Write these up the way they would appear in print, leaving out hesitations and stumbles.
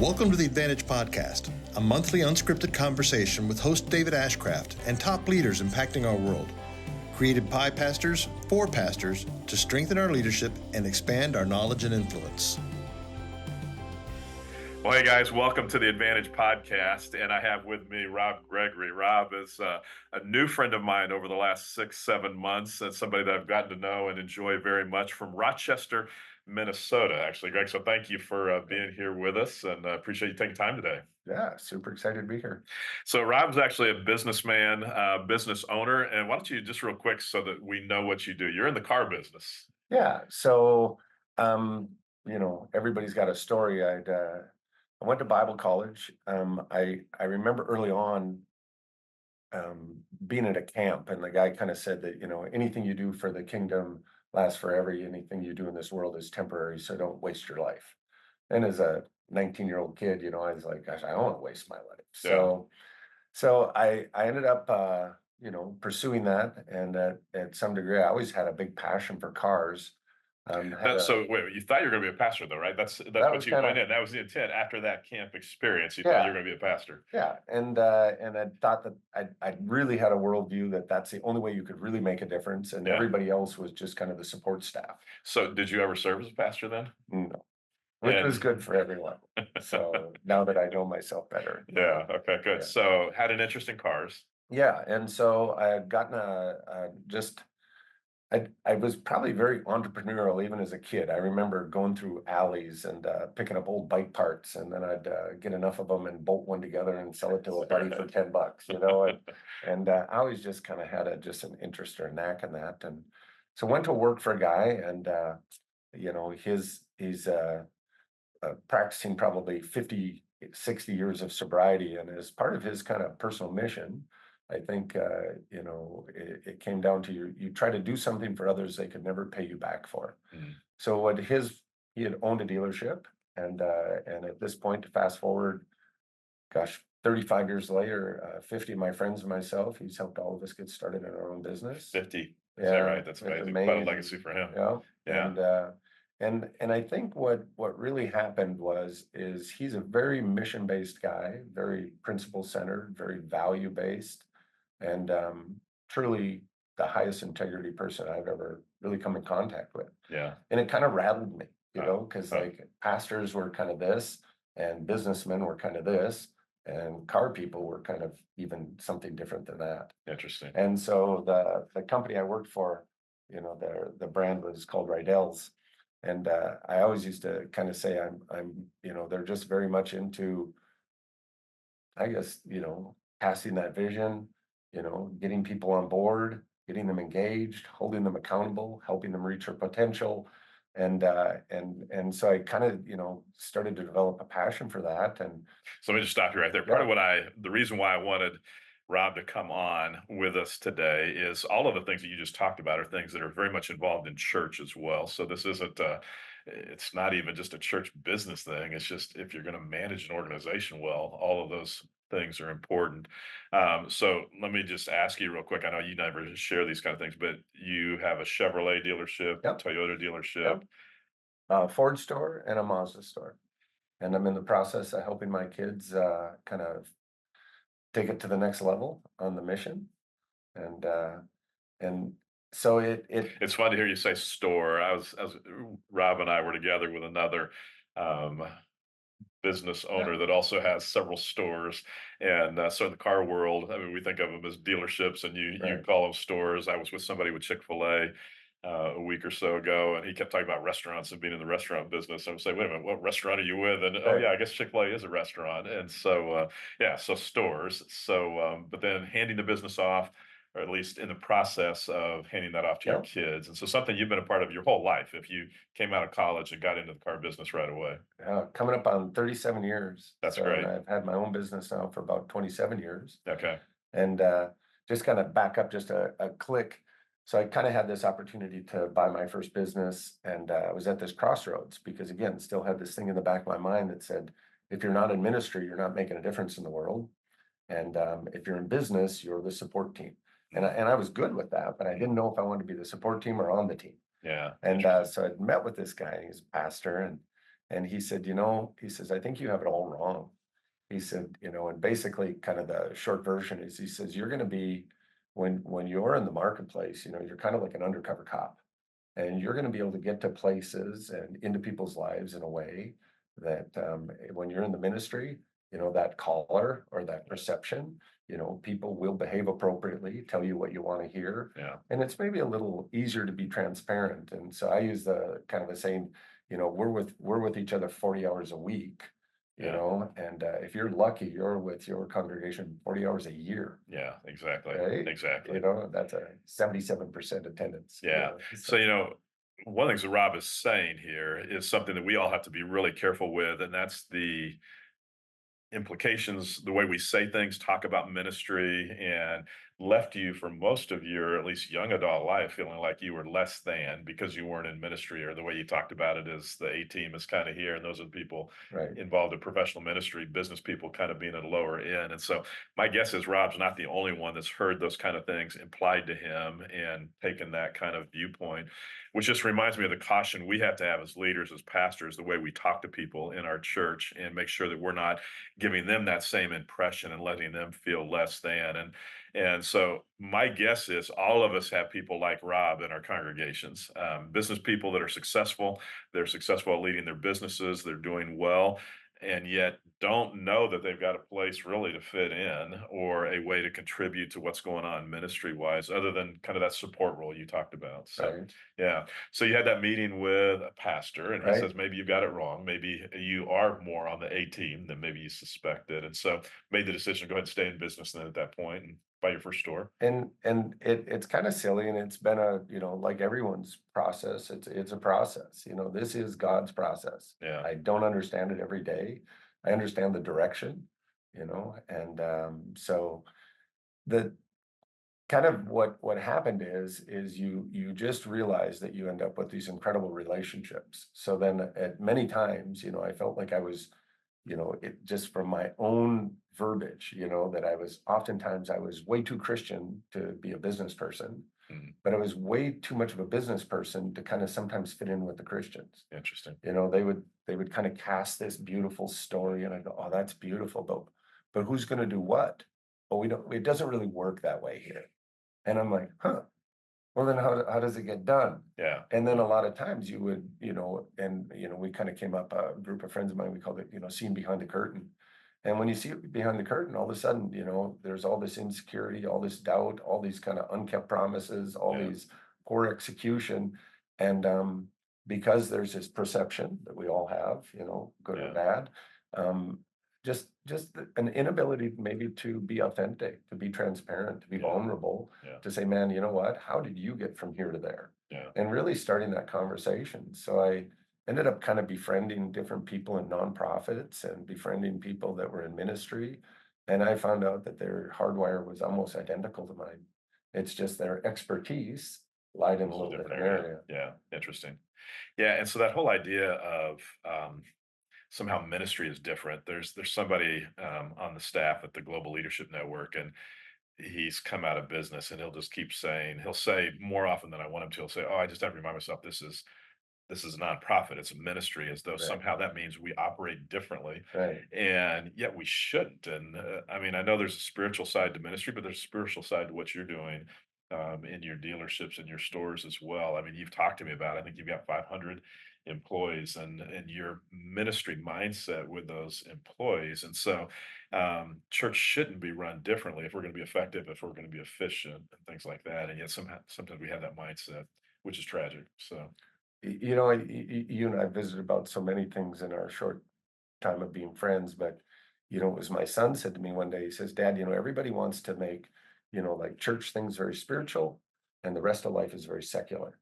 Welcome to the Advantage Podcast, a monthly unscripted conversation with host David Ashcraft and top leaders impacting our world. Created by pastors for pastors to strengthen our leadership and expand our knowledge and influence. Well, hey guys, welcome to the Advantage Podcast, and I have with me Rob Gregory. Rob is a new friend of mine over the last 6-7 months, and somebody that I've gotten to know and enjoy very much from Rochester, Minnesota, actually, Greg. So thank you for being here with us, and I appreciate you taking time today. Yeah, super excited to be here. So Rob's actually a businessman, business owner, and why don't you just real quick so that we know what you do? You're in the car business. Yeah, so everybody's got a story. I went to Bible college. I remember early on being at a camp, and the guy kind of said that anything you do for the kingdom lasts forever. Anything you do in this world is temporary, so don't waste your life. And as a 19-year-old kid, I was like, gosh, I don't want to waste my life. Yeah. So I ended up pursuing that, and at some degree, I always had a big passion for cars. So wait, you thought you were going to be a pastor, though, right? That's what you went in. That was the intent after that camp experience. You thought you were going to be a pastor. Yeah, and I thought that I really had a worldview that's the only way you could really make a difference, and everybody else was just kind of the support staff. So did you ever serve as a pastor then? No, which was good for everyone. So now that I know myself better. Yeah. Okay. Good. Yeah. So had an interest in cars. Yeah, and so I had gotten I was probably very entrepreneurial even as a kid. I remember going through alleys and picking up old bike parts, and then I'd get enough of them and bolt one together and sell it to a buddy for $10, and I always just kind of had just an interest or a knack in that. And so went to work for a guy, and he's practicing probably 50, 60 years of sobriety, and as part of his kind of personal mission, I think, it came down to you try to do something for others they could never pay you back for. Mm. So he had owned a dealership, and at this point, to fast forward, 35 years later, 50 of my friends and myself, he's helped all of us get started in our own business. 50, is that right? That's amazing. Quite a legacy for him. Yeah. And I think what really happened is he's a very mission-based guy, very principle-centered, very value-based, and truly the highest integrity person I've ever really come in contact with. Yeah. And it kind of rattled me, because like pastors were kind of this, and businessmen were kind of this, and car people were kind of even something different than that. Interesting. And so the company I worked for, the brand was called Rydell's. And I always used to kind of say they're just very much into, I guess, passing that vision, getting people on board, getting them engaged, holding them accountable, helping them reach their potential. And so I kind of, started to develop a passion for that. And so let me just stop you right there. Part of the reason why I wanted Rob to come on with us today is all of the things that you just talked about are things that are very much involved in church as well. So this isn't, it's not even just a church business thing. It's just, if you're going to manage an organization well, all of those things are important. So let me just ask you real quick. I know you never share these kind of things, but you have a Chevrolet dealership, a Toyota dealership, a Ford store, and a Mazda store. And I'm in the process of helping my kids kind of take it to the next level on the mission. And so it's fun to hear you say store. Rob and I were together with another business owner that also has several stores. And so in the car world, I mean, we think of them as dealerships, and you call them stores. I was with somebody with Chick-fil-A a week or so ago, and he kept talking about restaurants and being in the restaurant business. I was like, wait a minute, what restaurant are you with? And oh yeah, I guess Chick-fil-A is a restaurant. And so so stores. So but then handing the business off, or at least in the process of handing that off to your kids. And so something you've been a part of your whole life, if you came out of college and got into the car business right away. Coming up on 37 years. That's great. I've had my own business now for about 27 years. Okay. And just kind of back up just a click. So I kind of had this opportunity to buy my first business, and I was at this crossroads because, again, still had this thing in the back of my mind that said, if you're not in ministry, you're not making a difference in the world. And if you're in business, you're the support team. And I was good with that, but I didn't know if I wanted to be the support team or on the team. Yeah. And so I'd met with this guy, he's a pastor, And he said, he says, I think you have it all wrong. He said, and basically kind of the short version is he says, you're going to be, when you're in the marketplace, you're kind of like an undercover cop, and you're going to be able to get to places and into people's lives in a way that when you're in the ministry, that caller or that perception, people will behave appropriately, tell you what you want to hear. Yeah. And it's maybe a little easier to be transparent. And so I use the kind of a saying, we're with each other 40 hours a week, and if you're lucky, you're with your congregation 40 hours a year. Yeah, exactly. Right? Exactly. That's a 77% attendance. Yeah. So, one of the things that Rob is saying here is something that we all have to be really careful with, and that's the implications, the way we say things, talk about ministry, and left you for most of your at least young adult life feeling like you were less than because you weren't in ministry, or the way you talked about it is the A team is kind of here, and those are the people Right. involved in professional ministry, business people kind of being at a lower end. And so my guess is Rob's not the only one that's heard those kind of things implied to him and taken that kind of viewpoint, which just reminds me of the caution we have to have as leaders, as pastors, the way we talk to people in our church, and make sure that we're not giving them that same impression and letting them feel less than. And so my guess is all of us have people like Rob in our congregations, business people that are successful. They're successful at leading their businesses. They're doing well, and yet don't know that they've got a place really to fit in, or a way to contribute to what's going on ministry wise, other than kind of that support role you talked about. So, Right. yeah. So you had that meeting with a pastor, and he Right. says maybe you got it wrong. Maybe you are more on the A team than maybe you suspected, and so made the decision to go ahead and stay in business then at that point and buy your first store. And it's kind of silly, and it's been like everyone's process, it's a process. This is God's process. Yeah. I don't understand it every day. I understand the direction, and so the kind of what happened is you just realize that you end up with these incredible relationships. So then at many times, I felt like I was, it just from my own verbiage, that I was way too Christian to be a business person, Mhm. but I was way too much of a business person to kind of sometimes fit in with the Christians. Interesting. They would kind of cast this beautiful story, and I go, oh, that's beautiful, but who's going to do what? Well, we don't. It doesn't really work that way here. And I'm like, huh, well, then how does it get done? Yeah. And then a lot of times you would, we kind of came up, a group of friends of mine, we called it, seeing behind the curtain. And when you see it behind the curtain, all of a sudden, there's all this insecurity, all this doubt, all these kind of unkept promises, all Yeah. these poor execution. And because there's this perception that we all have, good Yeah. or bad, um, just an inability maybe to be authentic, to be transparent, to be Yeah. vulnerable, Yeah. to say, man, you know what? How did you get from here to there? Yeah. And really starting that conversation. So I ended up kind of befriending different people in nonprofits and befriending people that were in ministry. And I found out that their hardwire was almost identical to mine. It's just their expertise lied in a It's little different different area. Yeah. Interesting. Yeah. And so that whole idea of somehow ministry is different. There's somebody on the staff at the Global Leadership Network, and he's come out of business, and he'll say more often than I want him to, he'll say, oh, I just have to remind myself this is a nonprofit, it's a ministry, as though Right. somehow that means we operate differently. Right. And yet we shouldn't. And I mean, I know there's a spiritual side to ministry, but there's a spiritual side to what you're doing in your dealerships and your stores as well. I mean, you've talked to me about, I think you've got 500 employees, and your ministry mindset with those employees. And so church shouldn't be run differently if we're going to be effective, if we're going to be efficient, and things like that. And yet sometimes we have that mindset, which is tragic. So You and I visited about so many things in our short time of being friends, but it was my son said to me one day, he says, Dad, everybody wants to make, like church things very spiritual, and the rest of life is very secular.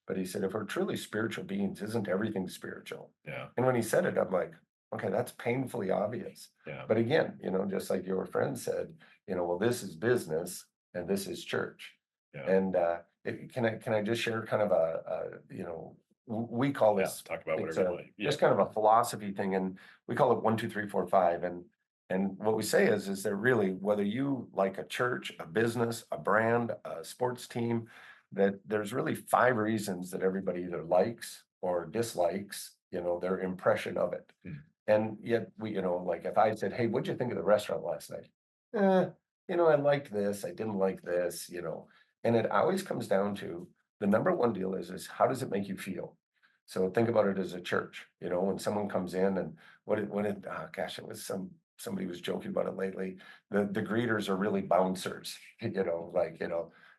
But he said, if we're truly spiritual beings, isn't everything spiritual? yeah. And when he said it, I'm like, okay, that's painfully obvious. Yeah. But again, just like your friend said, well, this is business and this is church. Yeah. And can I just share kind of we call Yeah, this, talk about it's whatever you like. Yeah. just kind of a philosophy thing, and we call it 1, 2, 3, 4, 5. And what we say is that really, whether you like a church, a business, a brand, a sports team, that there's really 5 reasons that everybody either likes or dislikes their impression of it. Mm. And yet like if I said, hey, what'd you think of the restaurant last night? Eh, I liked this, I didn't like this. And it always comes down to the number one deal is how does it make you feel? So think about it as a church, when someone comes in and oh gosh, it was somebody was joking about it lately. The greeters are really bouncers,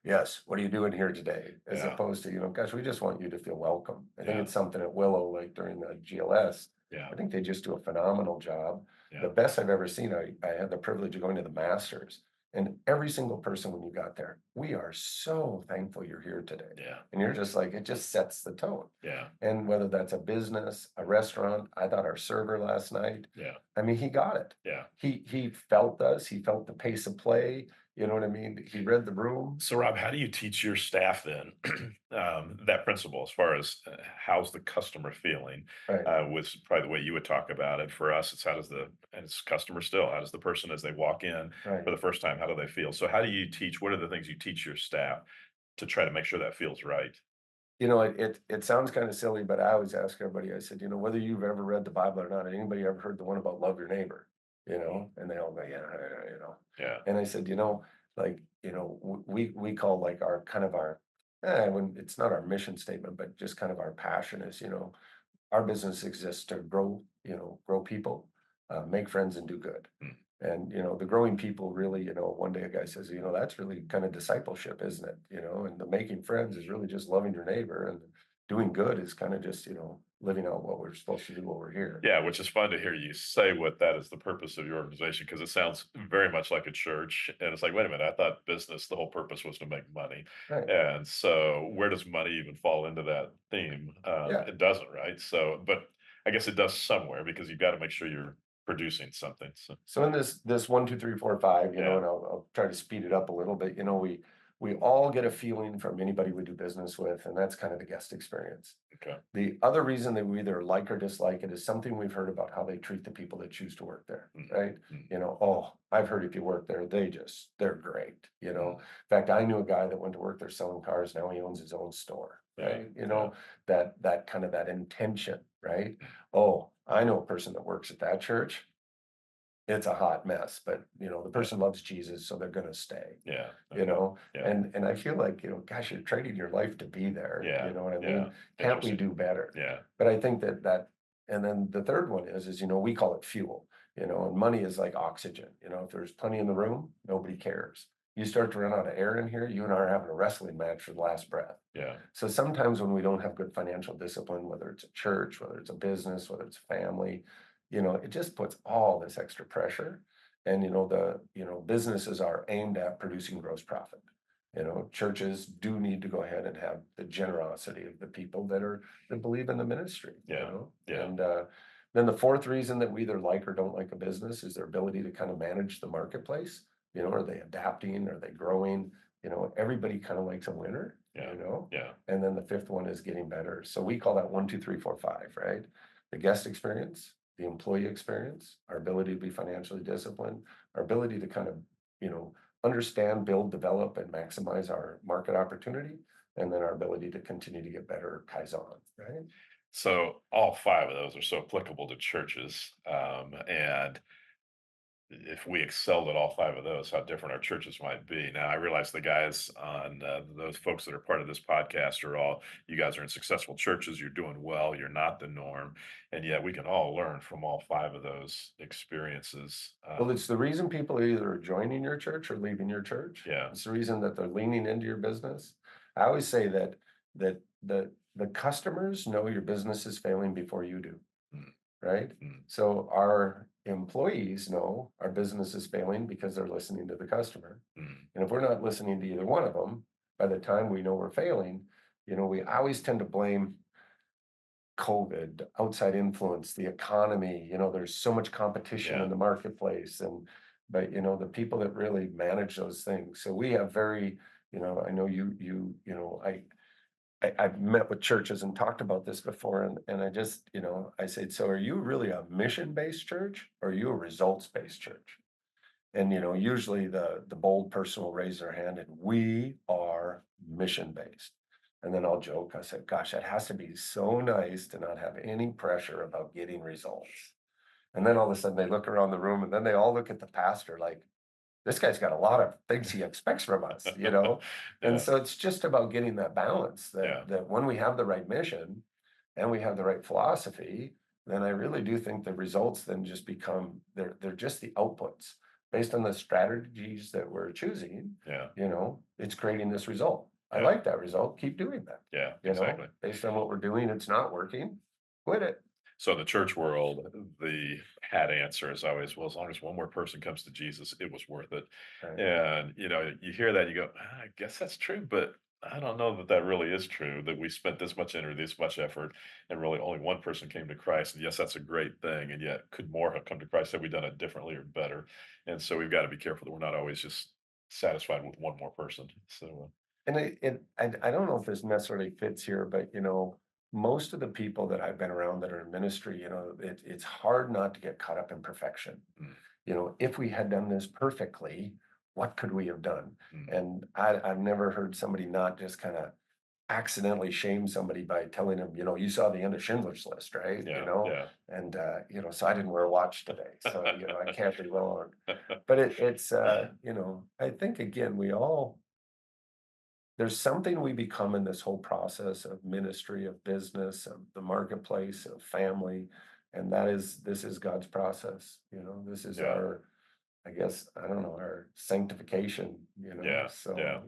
yes, what are you doing here today? As Yeah. opposed to, gosh, we just want you to feel welcome. I think Yeah. it's something at Willow, like during the GLS. Yeah. I think they just do a phenomenal job. Yeah. The best I've ever seen, I had the privilege of going to the Masters, and every single person when you got there, we are so thankful you're here today. Yeah. And you're just like, it just sets the tone. Yeah. And whether that's a business, a restaurant, I thought our server last night, Yeah. I mean, he got it. Yeah. He felt us, he felt the pace of play, you know what I mean? He read the room. So, Rob, how do you teach your staff then that principle as far as how's the customer feeling? Right, Was probably the way you would talk about it. For us, it's and it's customer still, how does the person as they walk in right. for the first time, how do they feel? So, how do you teach? What are the things you teach your staff to try to make sure that feels right? It sounds kind of silly, but I always ask everybody, I said, whether you've ever read the Bible or not, anybody ever heard the one about love your neighbor? And they all go, yeah. Yeah. And I said, we call like our kind of our, when it's not our mission statement, but just kind of our passion is, our business exists to grow people, make friends and do good. Mm. And, the growing people really, one day a guy says, that's really kind of discipleship, isn't it? And the making friends is really just loving your neighbor, and doing good is kind of just, living out what we're supposed to do while we're here. Yeah, which is fun to hear you say what that is the purpose of your organization, because it sounds very much like a church. And it's like, wait a minute, I thought business, the whole purpose was to make money. Right. And so where does money even fall into that theme? Yeah. It doesn't, right? So, but I guess it does somewhere because you've got to make sure you're producing something. So, So in this 1, 2, 3, 4, 5, Yeah. and I'll try to speed it up a little bit. We all get a feeling from anybody we do business with, and that's kind of the guest experience. okay. The other reason that we either like or dislike it is something we've heard about how they treat the people that choose to work there, Mm. right? Mm. Oh, I've heard if you work there, they're great. In fact, I knew a guy that went to work there selling cars. Now he owns his own store, Yeah, right? yeah. That kind of that intention, right? Oh, I know a person that works at that church. It's a hot mess, but the person loves Jesus, so they're gonna stay. Yeah. Yeah. And I feel like, gosh, you're trading your life to be there. Yeah, You know what I yeah. mean? Can't we Interesting. do better? Yeah. But I think and then the third one is, we call it fuel, and money is like oxygen. If there's plenty in the room, nobody cares. You start to run out of air in here, you and I are having a wrestling match for the last breath. Yeah. So sometimes when we don't have good financial discipline, whether it's a church, whether it's a business, whether it's a family, it just puts all this extra pressure. And businesses are aimed at producing gross profit. Churches do need to go ahead and have the generosity of the people that believe in the ministry. Yeah, yeah. And then the fourth reason that we either like or don't like a business is their ability to kind of manage the marketplace. Are they adapting? Are they growing? Everybody kind of likes a winner. Yeah. Yeah. And then the fifth one is getting better. So we call that 1, 2, 3, 4, 5, right? The guest experience, the employee experience, our ability to be financially disciplined, our ability to kind of, understand, build, develop, and maximize our market opportunity, and then our ability to continue to get better Kaizen, right? So all five of those are so applicable to churches. And if we excelled at all five of those, how different our churches might be. Now, I realize the guys on those folks that are part of this podcast are all, you guys are in successful churches, you're doing well, you're not the norm. And yet we can all learn from all five of those experiences. Well, it's the reason people are either joining your church or leaving your church. Yeah. It's the reason that they're leaning into your business. I always say that the customers know your business is failing before you do. Mm. Right? Mm. So our employees know our business is failing because they're listening to the customer. Mm. And if we're not listening to either one of them, by the time we know we're failing, we always tend to blame COVID, outside influence, the economy. There's so much competition Yeah. in the marketplace, but the people that really manage those things. So we have very, I know I've met with churches and talked about this before, and I just, I said, so are you really a mission-based church, or are you a results-based church? And usually the bold person will raise their hand, and we are mission-based. And then I'll joke, I said, gosh, it has to be so nice to not have any pressure about getting results. And then all of a sudden they look around the room and then they all look at the pastor like, this guy's got a lot of things he expects from us, you know? And Yeah, so it's just about getting that balance yeah, that when we have the right mission and we have the right philosophy, then I really do think the results then just become they're just the outputs based on the strategies that we're choosing, yeah, it's creating this result. I yeah, like that result, keep doing that. yeah, exactly. Based on what we're doing, it's not working, quit it. So in the church world, the pat answer is always, well, as long as one more person comes to Jesus, it was worth it. Right. And, you hear that, you go, I guess that's true, but I don't know that that really is true, that we spent this much energy, this much effort, and really only one person came to Christ. And yes, that's a great thing. And yet, could more have come to Christ? Have we done it differently or better? And so we've got to be careful that we're not always just satisfied with one more person. So, And I don't know if this necessarily fits here, but most of the people that I've been around that are in ministry, it's hard not to get caught up in perfection. mm, If we had done this perfectly, what could we have done? mm, And I've never heard somebody not just kind of accidentally shame somebody by telling them, you saw the end of Schindler's List, right? yeah, yeah. And so I didn't wear a watch today, so I can't be wrong. But I think again, there's something we become in this whole process of ministry, of business, of the marketplace, of family, and this is God's process. This is Yeah, our, I guess, I don't know, our sanctification. yeah, yeah. So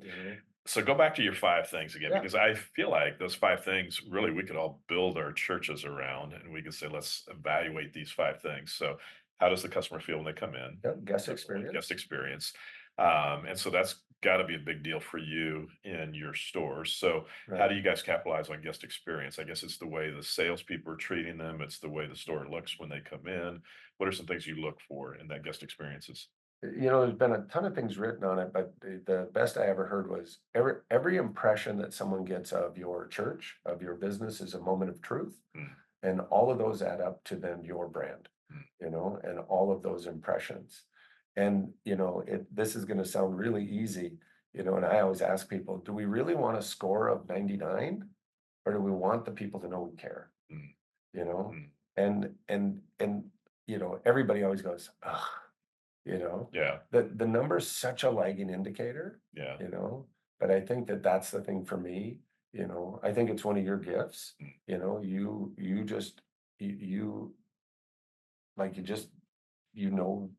So go back to your 5 things again, yeah, because I feel like those 5 things really we could all build our churches around, and we could say, let's evaluate these 5 things. So how does the customer feel when they come in? yeah, guest Definitely guest experience, experience. And so that's got to be a big deal for you in your stores. So how right? do you guys capitalize on guest experience? I guess it's the way the salespeople are treating them. It's the way the store looks when they come in. What are some things you look for in that guest experiences? There's been a ton of things written on it, but the best I ever heard was every impression that someone gets of your church, of your business, is a moment of truth. Mm, And all of those add up to then your brand, mm, and all of those impressions. And, this is going to sound really easy, and I always ask people, do we really want a score of 99 or do we want the people to know we care? mm, You know, mm. and everybody always goes, ugh, Yeah, the number's such a lagging indicator, yeah. but I think that's the thing for me. I think it's one of your gifts. Mm, You just you like you know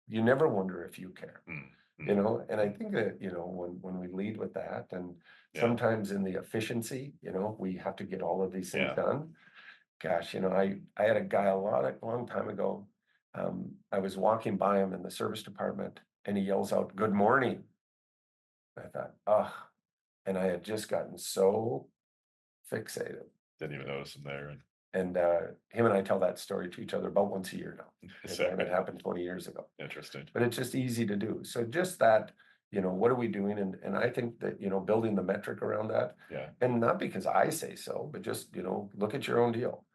you never wonder if you care. mm, mm, And I mm. think that when we lead with that, and Yeah, sometimes in the efficiency, we have to get all of these things yeah. done. Gosh, I had a guy a long time ago. I was walking by him in the service department and he yells out, "Good morning." I thought, oh, and I had just gotten so fixated. Didn't even notice them there, and And him and I tell that story to each other about once a year now. And it so happened 20 years ago. interesting. But it's just easy to do. So just that, what are we doing? And I think that, building the metric around that, Yeah, and not because I say so, but just, look at your own deal.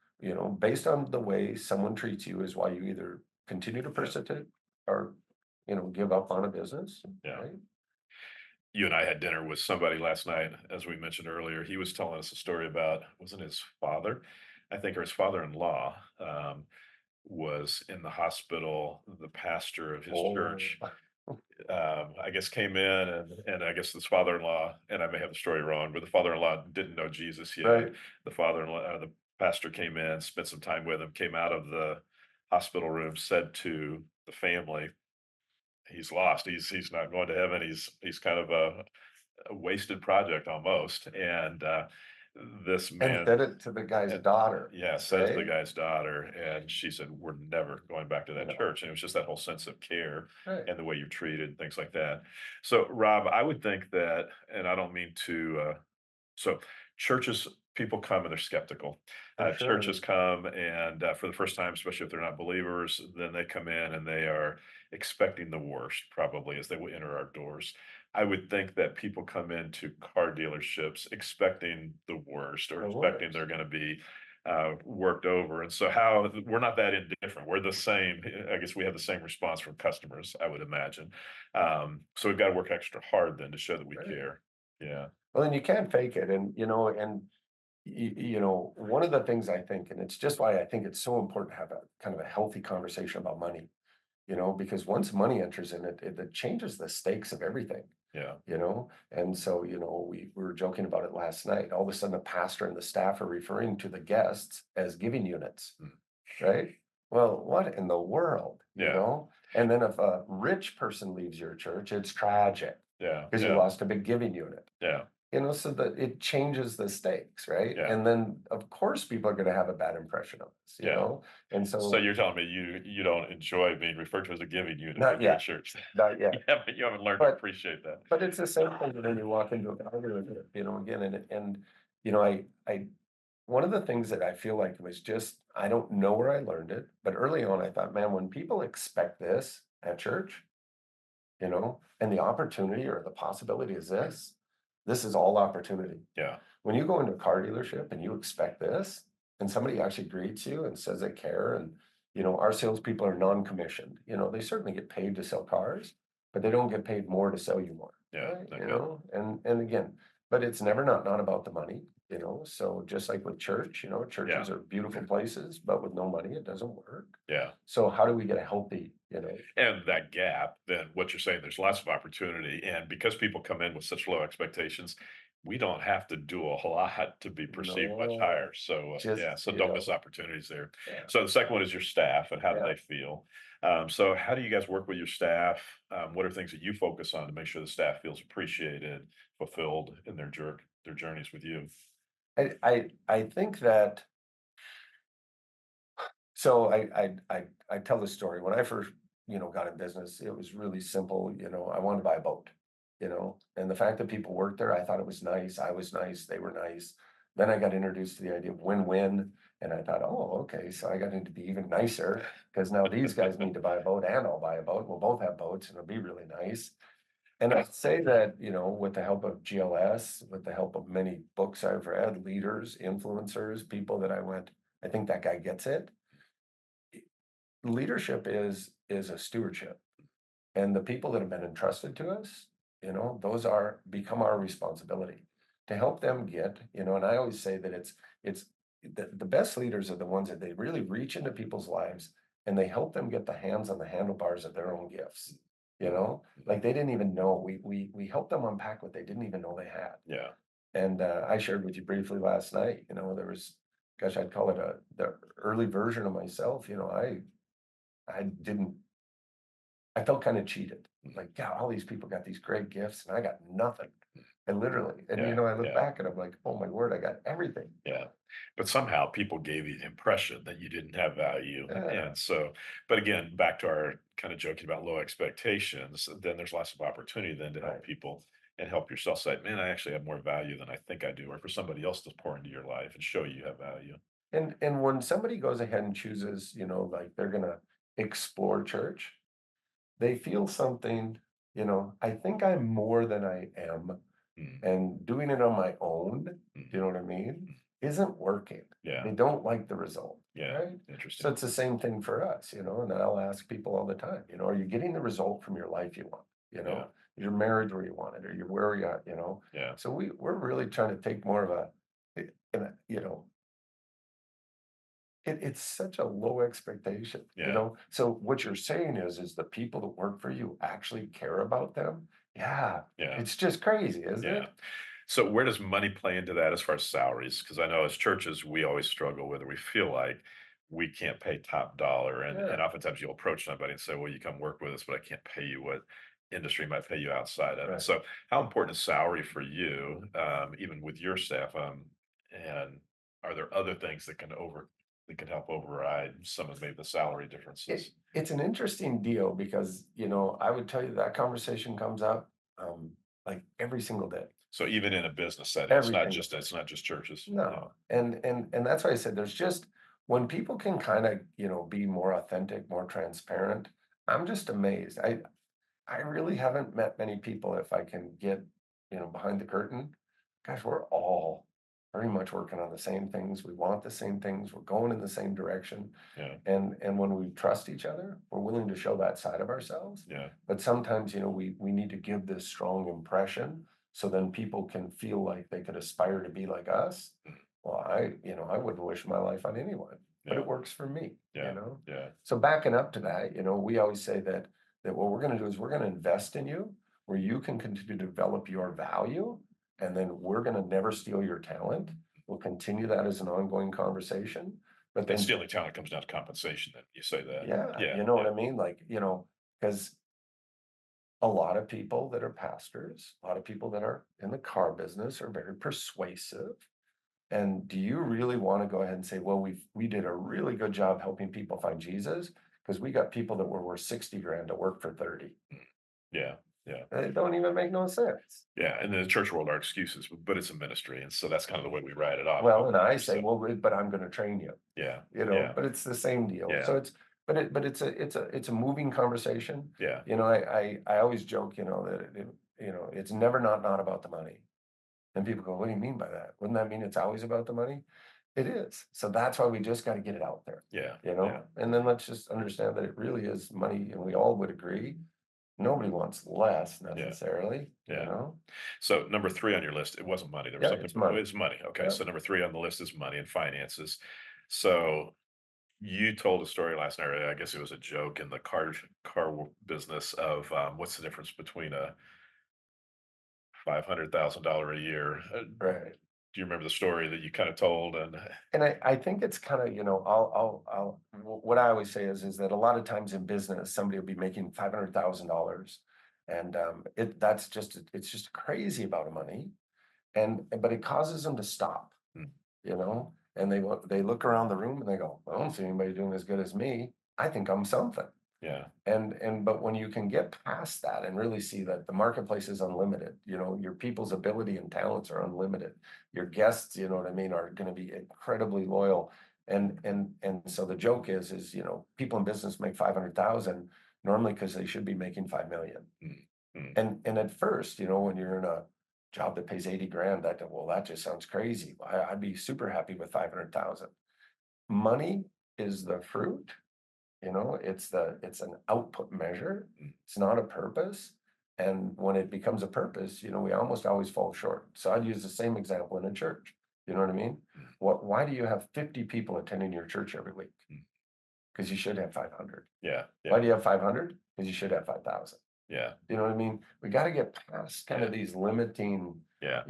Based on the way someone treats you is why you either continue to yeah, persist or, give up on a business, yeah. right? You and I had dinner with somebody last night, as we mentioned earlier. He was telling us a story about, wasn't his father, I think, or his father-in-law, was in the hospital. The pastor of his Oh, church, I guess, came in, and I guess his father-in-law, and I may have the story wrong, but the father-in-law didn't know Jesus yet. right. The pastor came in, spent some time with him, came out of the hospital room, said to the family, he's lost. He's not going to heaven. He's kind of a wasted project almost. And this And man, said it to the guy's and daughter, yeah, says the right? guy's daughter, and she said, "We're never going back to that No, church." And it was just that whole sense of care right. and the way you're treated, things like that. So, Rob, I would think that, and I don't mean to. So churches, people come and they're skeptical. For Churches sure. come and for the first time, especially if they're not believers, then they come in and they are expecting the worst, probably as they will enter our doors. I would think that people come into car dealerships expecting the worst or The expecting they're worst. going to be worked over. And so, how we're not that indifferent. We're the same. I guess we have the same response from customers, I would imagine. So we've got to work extra hard then to show that we Right. care. Yeah. Well, then you can't fake it. And, one of the things I think, and it's just why I think it's so important to have a kind of a healthy conversation about money, because once money enters in it, it changes the stakes of everything. Yeah. And so, we were joking about it last night. All of a sudden, the pastor and the staff are referring to the guests as giving units, right? Well, what in the world, Yeah. And then if a rich person leaves your church, it's tragic Yeah. because you Yeah. lost a big giving unit. Yeah. So that it changes the stakes, right? Yeah. And then, of course, people are going to have a bad impression of us, Yeah. And So so, you're telling me you don't enjoy being referred to as a giving unit not in your yet, church? not yet. You haven't learned to But appreciate that. But it's the same thing when you walk into a convert, again, and I one of the things that I feel like was just I don't know where I learned it, but early on I thought, man, when people expect this at church, and the opportunity or the possibility is this is all opportunity. Yeah. When you go into a car dealership and you expect this, and somebody actually greets you and says they care, and our salespeople are non-commissioned. They certainly get paid to sell cars, but they don't get paid more to sell you more. Yeah. Right? Okay. And again, but it's never not about the money. So just like with church, churches Yeah. are beautiful places, but with no money, it doesn't work. Yeah. So how do we get a healthy, And that gap, then what you're saying, there's lots of opportunity. And because people come in with such low expectations, we don't have to do a whole lot to be perceived much no, higher. So just, yeah, so don't miss opportunities there. yeah, So the second one is your staff and how do yeah. they feel? So how do you guys work with your staff? What are things that you focus on to make sure the staff feels appreciated, fulfilled in their journeys with you? I think that so I tell the story. When I first, got in business, it was really simple. I wanted to buy a boat, and the fact that people worked there, I thought it was nice. I was nice, they were nice. Then I got introduced to the idea of win-win, and I thought, oh, okay, so I got to be even nicer because now these guys need to buy a boat and I'll buy a boat. We'll both have boats and it'll be really nice. And I'd say that, with the help of GLS, with the help of many books I've read, leaders, influencers, people that I went, I think that guy gets it. Leadership is a stewardship, and the people that have been entrusted to us, those are become our responsibility to help them get, and I always say that it's the best leaders are the ones that they really reach into people's lives and they help them get the hands on the handlebars of their own gifts. Like they didn't even know we helped them unpack what they didn't even know they had. Yeah. And I shared with you briefly last night, there was, gosh, I'd call it the early version of myself. I didn't, I felt kind of cheated. Like, God, all these people got these great gifts and I got nothing. And literally, and Yeah. I look Yeah. back and I'm like, oh my word, I got everything. Yeah. But somehow people gave you the impression that you didn't have value. Yeah, And so, but again, back to our kind of joking about low expectations, then there's lots of opportunity then to help right. people and help yourself say, man, I actually have more value than I think I do, or for somebody else to pour into your life and show you have value. And when somebody goes ahead and chooses, like they're gonna explore church, they feel something, I think I'm more than I am, Mm, and doing it on my own, do you mhm, know what I mean? Isn't working. Yeah. They don't like the result, Yeah. right? So Interesting. it's the same thing for us, and I'll ask people all the time, are you getting the result from your life you want? Yeah. Is your marriage where you want it? Are you where you at, Yeah. So we're really trying to take more of and, it's such a low expectation, Yeah. So what you're saying is the people that work for you actually care about them? Yeah, Yeah. it's just crazy, isn't Yeah. it? So where does money play into that as far as salaries? Because I know as churches, we always struggle with it. We feel like we can't pay top dollar. And Yeah, oftentimes you'll approach somebody and say, well, you come work with us, but I can't pay you what industry might pay you outside of it. right. So how important is salary for you, even with your staff? And are there other things that can help override some of maybe the salary differences? It's an interesting deal because, I would tell you that conversation comes up, like every single day, So even in a business setting, every single day. it's not just churches. Yeah. No, and that's why I said there's just when people can kind of, be more authentic, more transparent, I'm just amazed. I really haven't met many people if I can get, behind the curtain. Gosh, we're all very much working on the same things. We want the same things. We're going in the same direction. Yeah. And when we trust each other, we're willing to show that side of ourselves. Yeah. But sometimes, we need to give this strong impression so then people can feel like they could aspire to be like us. Well, I wouldn't wish my life on anyone, but Yeah. it works for me, Yeah. you know? Yeah. So backing up to that, we always say that what we're gonna do is we're gonna invest in you where you can continue to develop your value, and then we're gonna never steal your talent. We'll continue that as an ongoing conversation, but And then, stealing talent comes down to compensation, then you say that. yeah, Yeah. you know what I mean? Like, because a lot of people that are pastors, a lot of people that are in the car business are very persuasive. And do you really want to go ahead and say, well, we did a really good job helping people find Jesus because we got people that were worth 60 grand to work for 30. Yeah. Yeah. It don't even make no sense. Yeah. And in the church world, our excuses, but it's a ministry. And so that's kind of the way we write it off. Well, and I say, So, well, but I'm going to train you, yeah. Yeah. but it's the same deal. Yeah. So it's a moving conversation. Yeah. I always joke, that it's never not about the money. And people go, what do you mean by that? Wouldn't that mean it's always about the money? It is. So that's why we just got to get it out there, Yeah. and then let's just understand that it really is money. And we all would agree. Nobody wants less necessarily, Yeah. So number 3 on your list, it wasn't money. There was Yeah, something. it's money. It's money. Okay. Yeah. So number 3 on the list is money and finances. So you told a story last night. I guess it was a joke in the car business of what's the difference between a $500,000 a year. Right. Do you remember the story that you kind of told? And And I think it's kind of, what I always say is that a lot of times in business, somebody will be making $500,000, and it's just crazy amount of money, but it causes them to stop, Mm. and they look around the room and they go, I don't see anybody doing as good as me. I think I'm something. yeah, But when you can get past that and really see that the marketplace is unlimited, your people's ability and talents are unlimited. Your guests, you know what I mean, are going to be incredibly loyal. And so the joke is, people in business make 500,000 normally because they should be making 5 million. Mm. Mm. And at first, when you're in a job that pays 80 grand, that just sounds crazy. I'd be super happy with 500,000. Money is the fruit. It's an output measure. Mm. It's not a purpose. And when it becomes a purpose, we almost always fall short. So I'd use the same example in a church. You know what I mean? Mm. Why do you have 50 people attending your church every week? Mm. Because you should have 500. Yeah. Why do you have 500? Because you should have 5,000. Yeah. You know what I mean? We got to get past kind of these limiting, Yeah.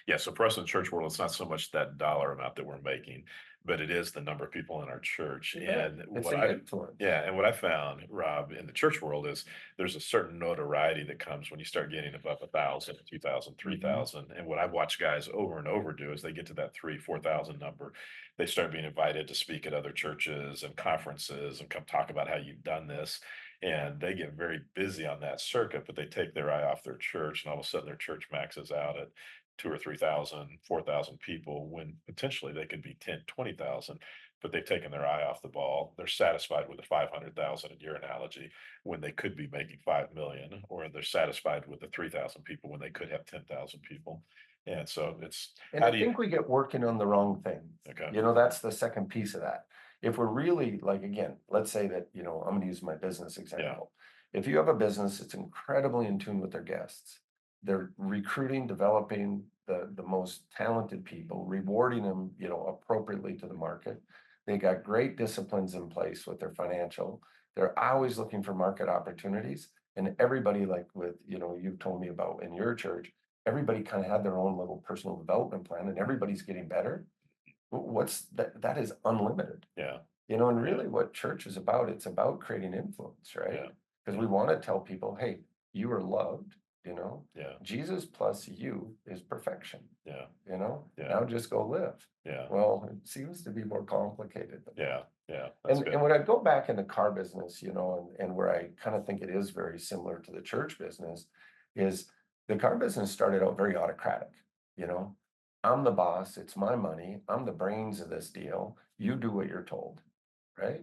Yeah. So for us in the church world, it's not so much that dollar amount that we're making, but it is the number of people in our church. Yeah, And it's what an I influence. yeah, and what I found, Rob, in the church world is there's a certain notoriety that comes when you start getting above 1,000, 2,000, 3,000. And what I've watched guys over and over do is they get to that 3, 4,000 number. They start being invited to speak at other churches and conferences and come talk about how you've done this. And they get very busy on that circuit, but they take their eye off their church, and all of a sudden their church maxes out at 2 or 3,000, 4,000 people when potentially they could be 10, 20,000, but they've taken their eye off the ball. They're satisfied with the 500,000 in your analogy when they could be making 5 million, or they're satisfied with the 3,000 people when they could have 10,000 people. And so And I think we get working on the wrong things. Okay. That's the second piece of that. If we're really like, again, let's say that, I'm going to use my business example. If you have a business that's incredibly in tune with their guests, they're recruiting, developing the most talented people, rewarding them, appropriately to the market. They got great disciplines in place with their financial. They're always looking for market opportunities. And everybody, like with, you've told me about in your church, everybody kind of had their own little personal development plan, and everybody's getting better. What's that is unlimited. Yeah. And really what church is about, it's about creating influence, right? Yeah. Because we want to tell people, hey, you are loved, Yeah. Jesus plus you is perfection. Yeah. Yeah. Now just go live. Yeah. Well, it seems to be more complicated than that. Yeah. That's good. And when I go back in the car business, and where I kind of think it is very similar to the church business, is the car business started out very autocratic. I'm the boss, it's my money, I'm the brains of this deal. You do what you're told, right?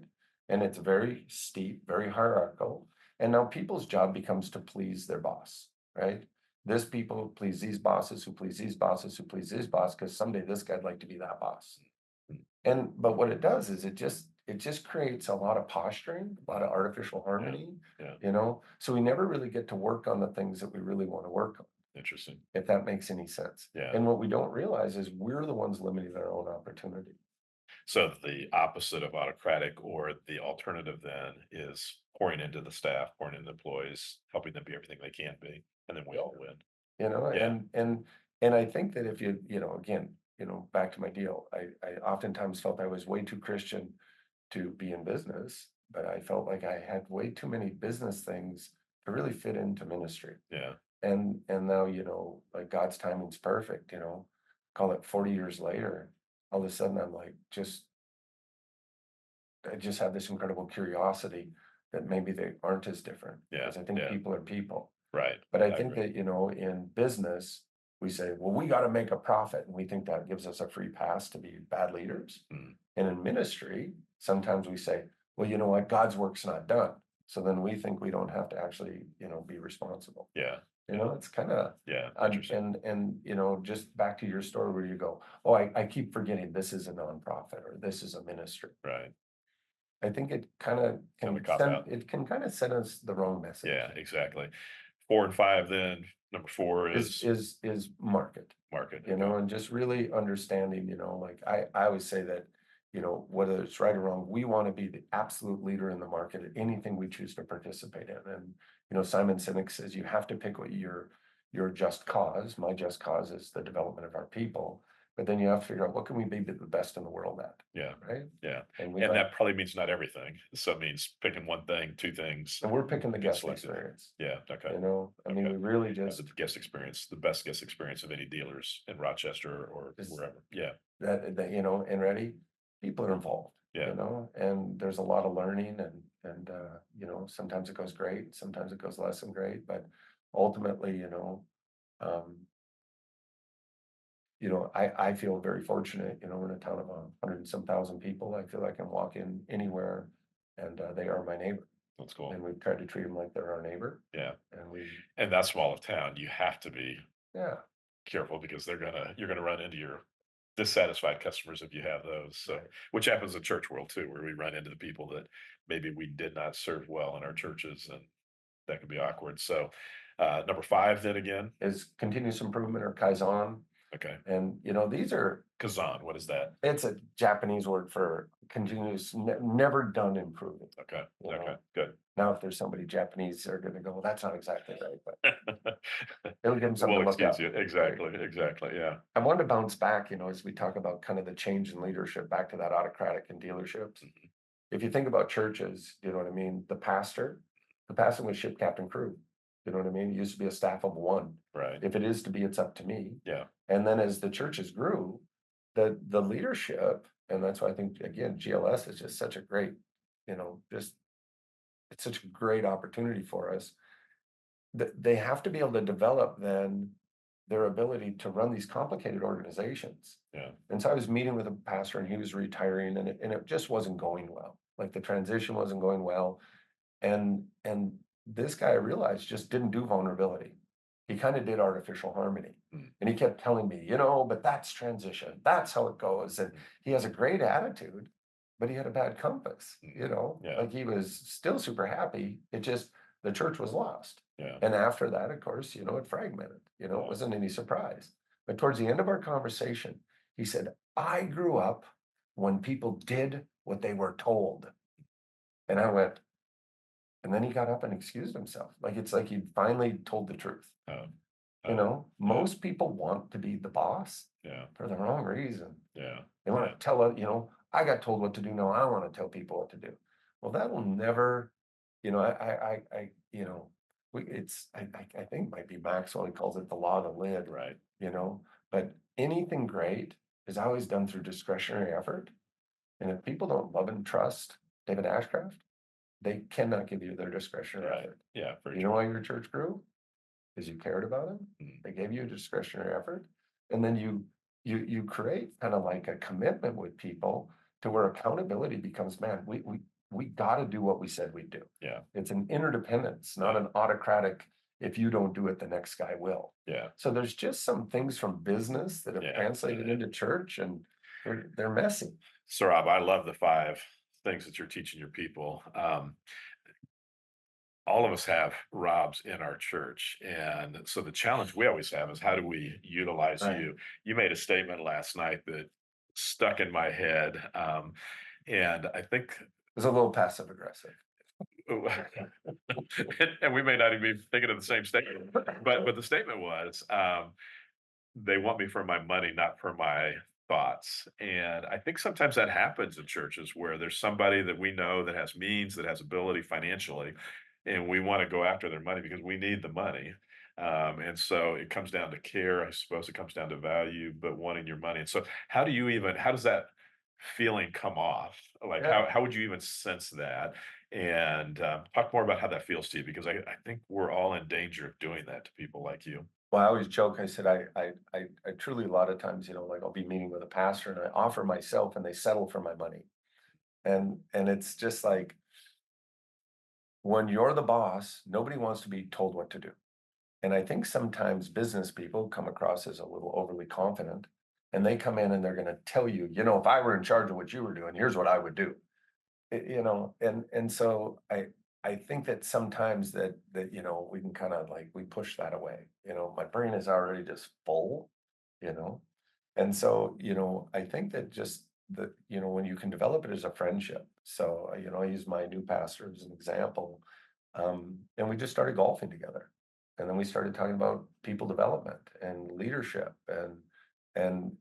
And it's very steep, very hierarchical. And now people's job becomes to please their boss, right? This people please these bosses, who please these bosses, who please this boss, because someday this guy'd like to be that boss. But what it does is it just creates a lot of posturing, a lot of artificial harmony. Yeah. So we never really get to work on the things that we really want to work on. Interesting. if that makes any sense. Yeah. And what we don't realize is we're the ones limiting our own opportunity. So the opposite of autocratic, or the alternative then, is pouring into the staff, pouring into employees, helping them be everything they can be, and then we all win. You know, Yeah. and I think that if again, back to my deal, I oftentimes felt I was way too Christian to be in business, but I felt like I had way too many business things to really fit into ministry. Yeah. And now, like God's timing's perfect, call it 40 years later, all of a sudden I'm like, I just have this incredible curiosity that maybe they aren't as different. Yeah. Because I think people are people. Right. But I think that, in business, we say, well, we got to make a profit. And we think that gives us a free pass to be bad leaders. Mm. And in ministry, sometimes we say, well, you know what, God's work's not done. So then we think we don't have to actually, be responsible. Yeah. It's kind of, interesting. and just back to your story where you go, oh, I keep forgetting this is a nonprofit or this is a ministry. Right. I think it kind of can kind of send us the wrong message. Yeah, exactly. 4 and 5 then. Number 4 is market. Market. And just really understanding, like I always say that, whether it's right or wrong, we want to be the absolute leader in the market at anything we choose to participate in. And Simon Sinek says you have to pick what your just cause. My just cause is the development of our people. But then you have to figure out what can we be the best in the world at. Yeah. Right. Yeah. And that probably means not everything. So it means picking one thing, 2 things. And we're picking the guest selective. Experience. Yeah. Okay. I mean, we really just the guest experience, the best guest experience of any dealers in Rochester or wherever. Yeah. That and ready, people are involved. Yeah. And there's a lot of learning and sometimes it goes great, sometimes it goes less than great, but ultimately, um, I feel very fortunate, we're in a town of 100 and some thousand people. I feel I can walk in anywhere and they are my neighbor. That's cool. And we've tried to treat them like they're our neighbor. Yeah. And that small of town, you have to be careful because you're gonna run into your dissatisfied customers if you have those. So, which happens in church world too, where we run into the people that maybe we did not serve well in our churches, and that can be awkward. So, number 5 then again is continuous improvement or Kaizen. Okay. And these are Kaizen. What is that? It's a Japanese word for continuous, never done improving. Okay. Okay. Good. Now, if there's somebody Japanese, they're going to go, well, that's not exactly right, but it'll give them something Well, to look up. Exactly. Exactly. Yeah. I wanted to bounce back, as we talk about kind of the change in leadership back to that autocratic in dealerships. Mhm. If you think about churches, you know what I mean? The pastor was ship captain crew. You know what I mean? It used to be a staff of 1. Right. If it is to be, it's up to me. Yeah. And then as the churches grew, the leadership, and that's why I think, again, GLS is just such a great, it's such a great opportunity for us. They have to be able to develop then their ability to run these complicated organizations. Yeah. And so I was meeting with a pastor and he was retiring and it just wasn't going well. Like the transition wasn't going well. And this guy I realized just didn't do vulnerability. He kind of did artificial harmony. And he kept telling me, but that's transition. That's how it goes. And he has a great attitude, but he had a bad compass, like he was still super happy. It just, the church was lost. Yeah. And after that, of course, it fragmented, it wasn't any surprise. But towards the end of our conversation, he said, I grew up when people did what they were told. And I went, and then he got up and excused himself. Like, it's like he finally told the truth. Most people want to be the boss for the wrong reason. Yeah. They want to tell, I got told what to do. Now I want to tell people what to do. Well, that will never, I think it might be Maxwell. He calls it the law of the lid. Right. But anything great is always done through discretionary effort. And if people don't love and trust David Ashcraft, they cannot give you their discretionary effort. Yeah. You know why your church grew? Because you cared about them. They gave you a discretionary effort. And then you create kind of like a commitment with people to where accountability becomes, man, we got to do what we said we'd do. Yeah. It's an interdependence, not an autocratic, if you don't do it, the next guy will. Yeah. So there's just some things from business that have translated into church and they're messy. So Rob, I love the 5 things that you're teaching your people. all of us have Robs in our church. And so the challenge we always have is how do we utilize Right. you? You made a statement last night that stuck in my head. And I think, It's a little passive aggressive. and we may not even be thinking of the same statement, but the statement was, they want me for my money, not for my thoughts. And I think sometimes that happens in churches where there's somebody that we know that has means, that has ability financially, and we want to go after their money because we need the money. And so it comes down to care, I suppose it comes down to value, but wanting your money. And so how does that feeling come off? Like Yeah. how would you even sense that? And talk more about how that feels to you, because I think we're all in danger of doing that to people like you. Well, I always joke, I said, I truly, a lot of times, like I'll be meeting with a pastor and I offer myself and they settle for my money. And it's just like, when you're the boss, nobody wants to be told what to do. And I think sometimes business people come across as a little overly confident and they come in and they're going to tell you, if I were in charge of what you were doing, here's what I would do. And so I think that sometimes that we can kind of like we push that away. My brain is already just full, you know. And so, I think that just that, when you can develop it as a friendship. So, I use my new pastor as an example. And we just started golfing together. And then we started talking about people development and leadership and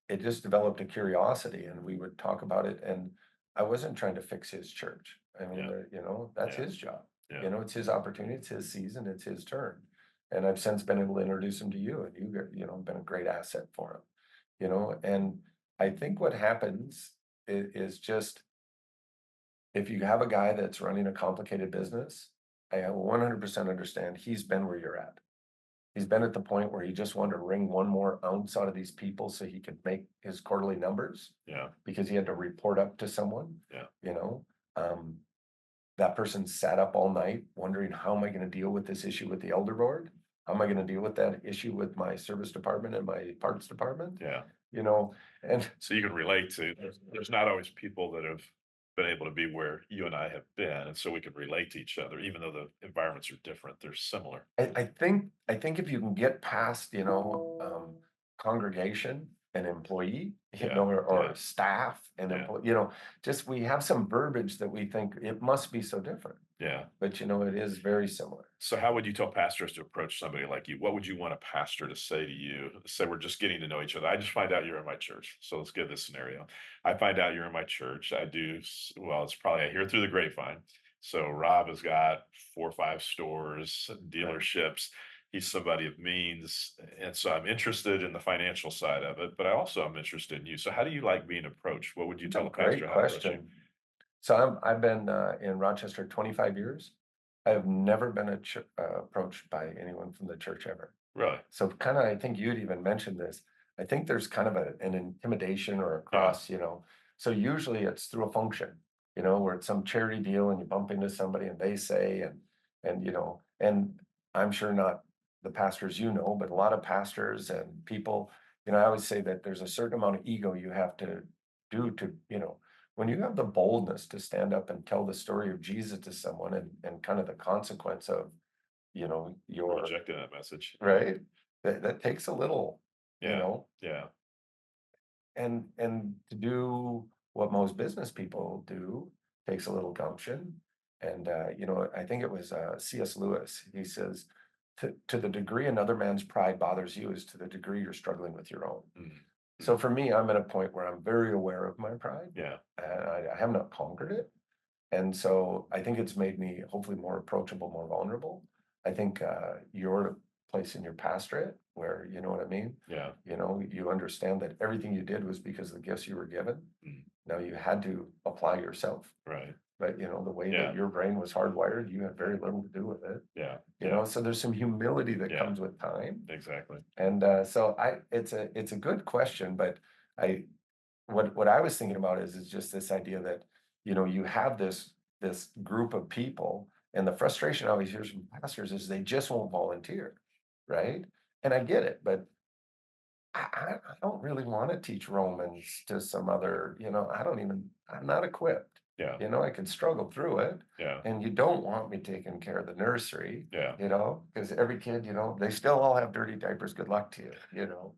it just developed a curiosity and we would talk about it. And I wasn't trying to fix his church. I mean, Yeah. that's Yeah. his job. Yeah. It's his opportunity, it's his season, it's his turn. And I've since been able to introduce him to you, and been a great asset for him. And I think what happens is just if you have a guy that's running a complicated business, I 100% understand he's been where you're at. He's been at the point where he just wanted to wring one more ounce out of these people so he could make his quarterly numbers Yeah. because he had to report up to someone. Yeah. Um, that person sat up all night wondering, how am I going to deal with this issue with the elder board? How am I going to deal with that issue with my service department and my parts department? Yeah. And So you can relate to, there's not always people that have been able to be where you and I have been. And so we can relate to each other, even though the environments are different, they're similar. I think if you can get past, congregation and employee, Yeah, or yeah, staff and yeah, employee, just we have some verbiage that we think it must be so different, yeah. but it is very similar. So how would you tell pastors to approach somebody like you? What would you want a pastor to say to you? Say we're just getting to know each other. I just find out you're in my church. So let's give this scenario. I find out you're in my church. Well, it's probably I hear through the grapevine. So Rob has got 4 or 5 stores, Right. dealerships. He's somebody of means. And so I'm interested in the financial side of it, but I also am interested in you. So how do you like being approached? What would you tell a Great pastor how to approach you? question. So I've been in Rochester 25 years. I have never been approached by anyone from the church ever. Really? So kind of, I think you'd even mentioned this. I think there's kind of an intimidation or a Yeah. cross. So usually it's through a function, where it's some charity deal and you bump into somebody and they say, and I'm sure not the pastors, but a lot of pastors and people, I always say that there's a certain amount of ego you have to do to, when you have the boldness to stand up and tell the story of Jesus to someone and kind of the consequence of, your Rejecting that message. right? That takes a little, you Yeah. know, Yeah. and to do what most business people do takes a little gumption. And I think it was C.S. Lewis. He says, to the degree another man's pride bothers you is to the degree you're struggling with your own. Mhm. So for me, I'm at a point where I'm very aware of my pride, Yeah. and I have not conquered it. And so I think it's made me hopefully more approachable, more vulnerable. I think your place in your pastorate, where you know what I mean, Yeah. you understand that everything you did was because of the gifts you were given. Mm. Now you had to apply yourself, Right. but the way Yeah. that your brain was hardwired, you had very little to do with it. Yeah. So there's some humility that Yeah. comes with time. Exactly. And so it's a good question, but I what I was thinking about is just this idea that you have this group of people, and the frustration I always hear from pastors is they just won't volunteer, right? And I get it, but I don't really want to teach Romans to some other, I'm not equipped. Yeah. You know, I could struggle through it. Yeah. And you don't want me taking care of the nursery. Yeah. You know, because every kid, you know, they still all have dirty diapers. Good luck to you, you know.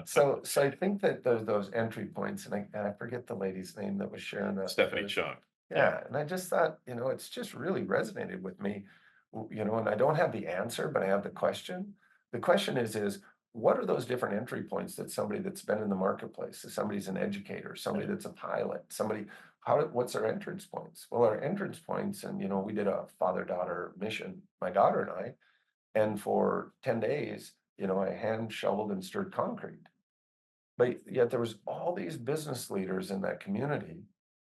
So I think that those entry points, and I forget the lady's name that was sharing that. Stephanie Chung. Yeah, and I just thought, you know, it's just really resonated with me, you know, and I don't have the answer, but I have the question. The question is what are those different entry points that somebody that's been in the marketplace, if somebody's an educator, somebody that's a pilot, somebody, what's our entrance points? Well, our entrance points, and you know, we did a father-daughter mission, my daughter and I, and for 10 days, you know, I hand shoveled and stirred concrete. But yet there was all these business leaders in that community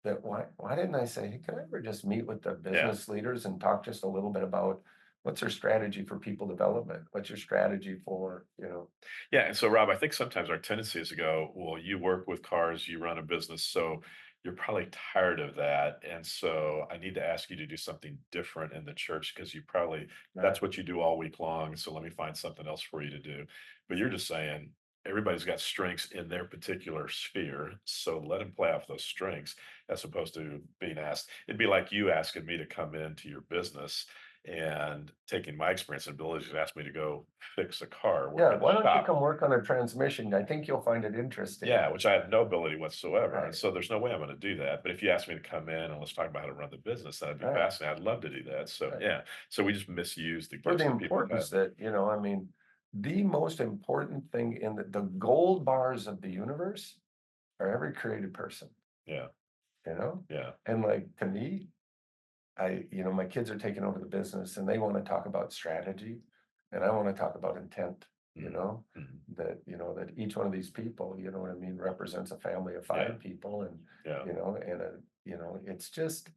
that why didn't I say, hey, can I ever just meet with the business leaders and talk just a little bit about what's your strategy for people development? What's your strategy for, you know? Yeah. And so, Rob, I think sometimes our tendency is to go, well, you work with cars, you run a business, so you're probably tired of that. And so I need to ask you to do something different in the church because you probably, that's what you do all week long. So let me find something else for you to do. But you're just saying, everybody's got strengths in their particular sphere. So let them play off those strengths as opposed to being asked. It'd be like you asking me to come into your business and taking my experience and abilities to ask me to go fix a car. Work Yeah, in the why don't you shop. come work on a transmission? I think you'll find it interesting. Yeah, which I have no ability whatsoever. And Right. so there's no way I'm going to do that. But if you ask me to come in and let's talk about how to run the business, that'd be Right. fascinating. I'd love to do that. So Right. yeah. So we just misuse the For gifts the that people have. importance that, you know, I mean, the most important thing in the gold bars of the universe are every created person, Yeah. you know? Yeah. And like to me, you know, my kids are taking over the business and they want to talk about strategy and I want to talk about intent, you know, that, you know, that each one of these people, you know what I mean, represents a family of 5 people and, Yeah. you know, and, you know, it's just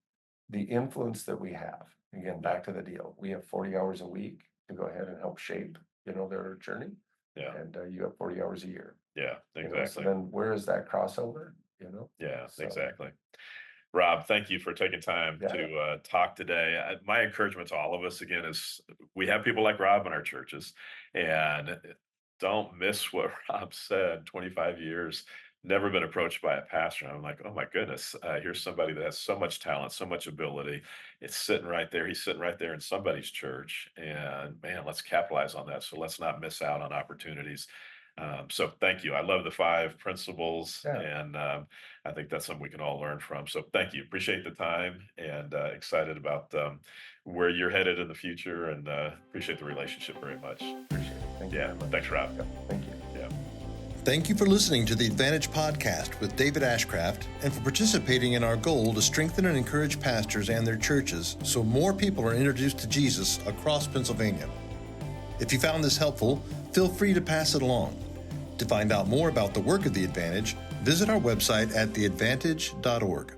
the influence that we have. Again, back to the deal. We have 40 hours a week to go ahead and help shape, you know, their journey. Yeah. And you have 40 hours a year. Yeah. You know, so Exactly. then where is that crossover, you know? Yeah. So, Exactly. Rob, thank you for taking time Yeah. to talk today. My encouragement to all of us again is we have people like Rob in our churches, and don't miss what Rob said. 25 years, never been approached by a pastor. I'm like, oh my goodness, here's somebody that has so much talent, so much ability. It's sitting right there. He's sitting right there in somebody's church, and man, let's capitalize on that. So let's not miss out on opportunities. So thank you. I love the 5 principles, Yeah. and I think that's something we can all learn from. So thank you. Appreciate the time and excited about where you're headed in the future and appreciate the relationship very much. Appreciate it. Thank you Yeah. very much. Thanks, Rob. Yep, thank you. Yeah. Thank you for listening to the Advantage Podcast with David Ashcraft and for participating in our goal to strengthen and encourage pastors and their churches so more people are introduced to Jesus across Pennsylvania. If you found this helpful, feel free to pass it along. To find out more about the work of The Advantage, visit our website at theadvantage.org.